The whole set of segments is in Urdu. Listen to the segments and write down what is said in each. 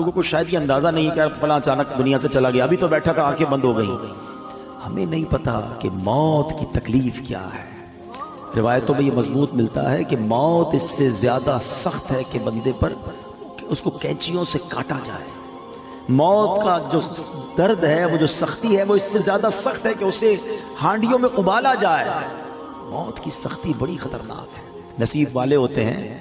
لوگوں کو شاید یہ اندازہ نہیں کہ فلاں اچانک دنیا سے چلا گیا، ابھی تو بیٹھا تھا آنکھیں بند ہو گئی. ہمیں نہیں پتا کہ موت کی تکلیف کیا ہے. روایتوں میں یہ مضبوط ملتا ہے کہ موت اس سے زیادہ سخت ہے کہ بندے پر اس کو کینچیوں سے کاٹا جائے. موت کا جو درد ہے، وہ جو سختی ہے، وہ اس سے زیادہ سخت ہے کہ اسے ہانڈیوں میں ابالا جائے. موت کی سختی بڑی خطرناک ہے. نصیب والے ہوتے ہیں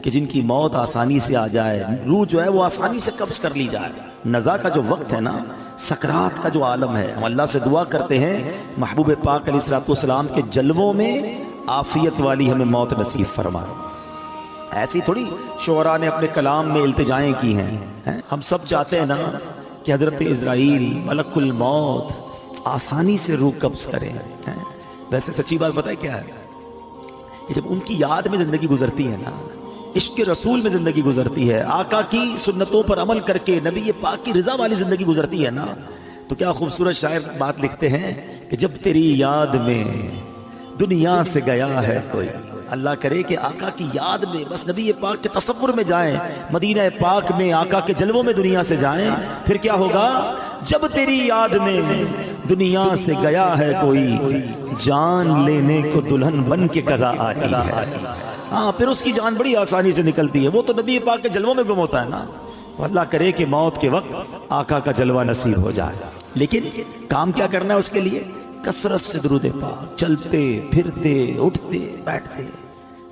کہ جن کی موت آسانی سے آ جائے، روح جو ہے وہ آسانی سے قبض کر لی جائے. نزا کا جو وقت ہے نا، سکرات کا جو عالم ہے، ہم اللہ سے دعا کرتے ہیں محبوب پاک علیہ الصلوۃ والسلام کے جلووں میں عافیت والی ہمیں موت نصیب فرمائے. ایسی تھوڑی شعراء نے اپنے کلام میں التجائیں کی ہیں. ہم سب چاہتے ہیں نا کہ حضرت اسرائیل ملک الموت آسانی سے روح قبض کریں. ویسے سچی بات پتہ ہے کیا ہے کہ جب ان کی یاد میں زندگی گزرتی ہے نا، عشق رسول میں زندگی گزرتی ہے، آقا کی سنتوں پر عمل کر کے نبی پاک کی رضا والی زندگی گزرتی ہے نا، تو کیا خوبصورت شاعر بات لکھتے ہیں کہ جب تیری یاد میں دنیا سے گیا ہے کوئی. اللہ کرے کہ آقا کی یاد میں بس نبی پاک کے تصور میں جائیں، مدینہ پاک میں آقا کے جلووں میں دنیا سے جائیں. پھر کیا ہوگا؟ جب تیری یاد میں دنیا سے گیا ہے کوئی، جان لینے کو دلہن بن کے قضا آئی ہے. ہاں، پھر اس کی جان بڑی آسانی سے نکلتی ہے. وہ تو نبی پاک کے جلووں میں گم ہوتا ہے نا. تو اللہ کرے کہ موت کے وقت آقا کا جلوہ نصیب ہو جائے. لیکن کام کیا کرنا ہے اس کے لیے؟ کثرت سے درود پاک، چلتے پھرتے اٹھتے بیٹھتے.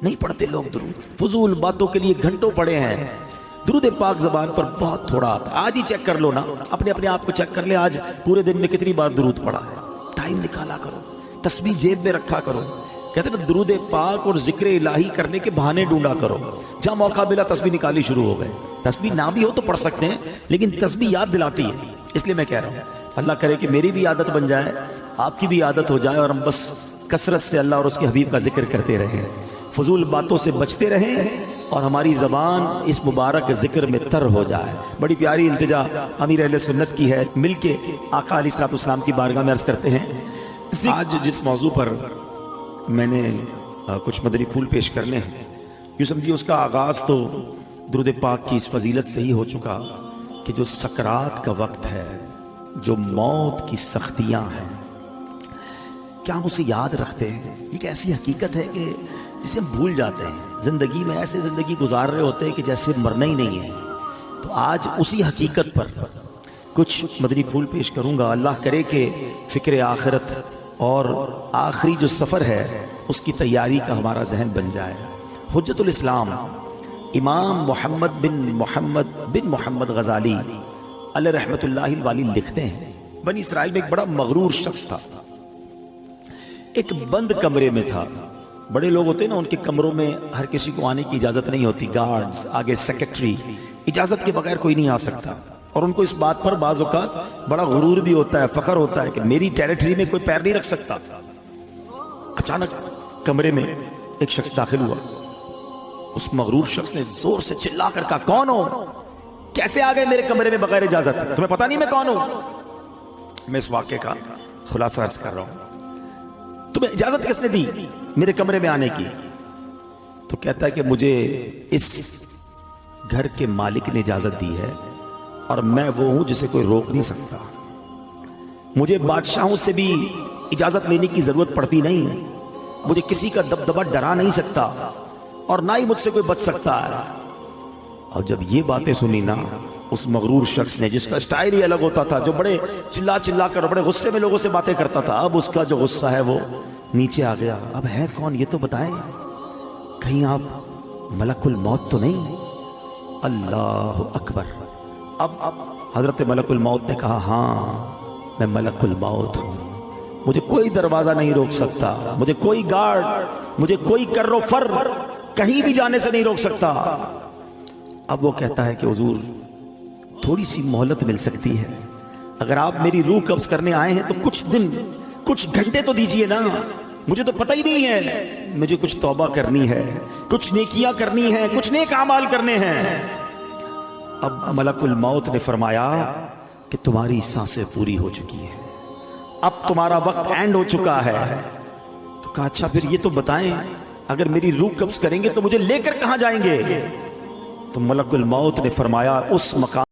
نہیں پڑھتے لوگ درود، فضول باتوں کے لیے گھنٹوں پڑے ہیں. درود پاک زبان پر بہت تھوڑا آتا. آج ہی چیک کر لو نا، اپنے آپ کو چیک کر لے، آج پورے دن میں کتنی بار درود پڑھا ہے. ٹائم نکالا کرو، تسبیح جیب میں رکھا کرو. کہتے ہیں درود پاک اور ذکر الہی کرنے کے بہانے ڈھونڈا کرو. جہاں موقع ملا تسبیح نکالی شروع ہو گئے. تسبیح نہ بھی ہو تو پڑھ سکتے ہیں، لیکن تسبیح یاد دلاتی ہے. اس لیے میں کہہ رہا ہوں اللہ کرے کہ میری بھی عادت بن جائے، آپ کی بھی عادت ہو جائے، اور ہم بس کثرت سے اللہ اور اس کے حبیب کا ذکر کرتے رہیں، فضول باتوں سے بچتے رہیں، اور ہماری زبان اس مبارک ذکر میں تر ہو جائے. بڑی پیاری التجا امیر اہل سنت کی ہے. مل کے آقا علیہ الصلوۃ والسلام کی بارگاہ میں عرض کرتے ہیں. آج جس موضوع پر میں نے کچھ مدنی پھول پیش کرنے ہیں، یوں سمجھیے اس کا آغاز تو درود پاک کی اس فضیلت سے ہی ہو چکا کہ جو سکرات کا وقت ہے، جو موت کی سختیاں ہیں، کیا ہم اسے یاد رکھتے ہیں؟ ایک ایسی حقیقت ہے کہ جسے ہم بھول جاتے ہیں. زندگی میں ایسے زندگی گزار رہے ہوتے ہیں کہ جیسے مرنا ہی نہیں ہے. تو آج اسی حقیقت پر کچھ مدنی پھول پیش کروں گا. اللہ کرے کہ فکر آخرت اور آخری جو سفر ہے اس کی تیاری کا ہمارا ذہن بن جائے. حجت الاسلام امام محمد بن محمد غزالی علیہ رحمت اللہ الوالی لکھتے ہیں، بنی اسرائیل میں ایک بڑا مغرور شخص تھا. ایک بند کمرے میں تھا. بڑے لوگ ہوتے ہیں نا، ان کے کمروں میں ہر کسی کو آنے کی اجازت نہیں ہوتی. گارڈز، آگے سیکرٹری، اجازت کے بغیر کوئی نہیں آ سکتا. اور ان کو اس بات پر بعض اوقات بڑا غرور بھی ہوتا ہے، فخر ہوتا ہے کہ میری ٹیریٹری میں کوئی پیر نہیں رکھ سکتا. اچانک کمرے میں ایک شخص داخل ہوا. اس مغرور شخص نے زور سے چلا کر کہا، کون ہو؟ کیسے آ گئے میرے کمرے میں بغیر اجازت؟ تمہیں پتا نہیں میں کون ہوں؟ میں اس واقعے کا خلاصہ عرض کر رہا ہوں. تمہیں اجازت کس نے دی میرے کمرے میں آنے کی؟ تو کہتا ہے کہ مجھے اس گھر کے مالک نے اجازت دی ہے، اور میں وہ ہوں جسے کوئی روک نہیں سکتا. مجھے بادشاہوں سے بھی اجازت لینے کی ضرورت پڑتی نہیں. مجھے کسی کا دبدبہ ڈرا نہیں سکتا، اور نہ ہی مجھ سے کوئی بچ سکتا ہے. اور جب یہ باتیں سنی نا، اس مغرور شخص نے، جس کا سٹائل ہی الگ ہوتا تھا، جو بڑے چلا کر بڑے غصے میں لوگوں سے باتیں کرتا تھا، اب اس کا جو غصہ ہے وہ نیچے آ گیا. اب ہے کون یہ تو بتائیں، کہیں آپ ملک الموت تو نہیں؟ اللہ اکبر. اب حضرت ملک الموت نے کہا، ہاں میں ملک الموت ہوں، مجھے کوئی دروازہ نہیں روک سکتا، مجھے کوئی گارڈ، مجھے کوئی کر و فر کہیں بھی جانے سے نہیں روک سکتا. اب وہ کہتا ہے کہ حضور تھوڑی سی مہلت مل سکتی ہے. اگر آپ میری روح قبض کرنے آئے ہیں تو کچھ دن، کچھ گھنٹے تو دیجئے نا. مجھے تو پتہ ہی نہیں ہے، مجھے کچھ توبہ کرنی ہے، کچھ نیکیاں کرنی ہیں، کچھ نیک اعمال کرنے ہیں. اب ملک الموت نے فرمایا کہ تمہاری سانسیں پوری ہو چکی ہیں، اب تمہارا وقت اینڈ ہو چکا ہے. تو کہا اچھا پھر یہ تو بتائیں، اگر میری روح قبض کریں گے تو مجھے لے کر کہاں جائیں گے؟ تو ملک الموت نے فرمایا اس مقام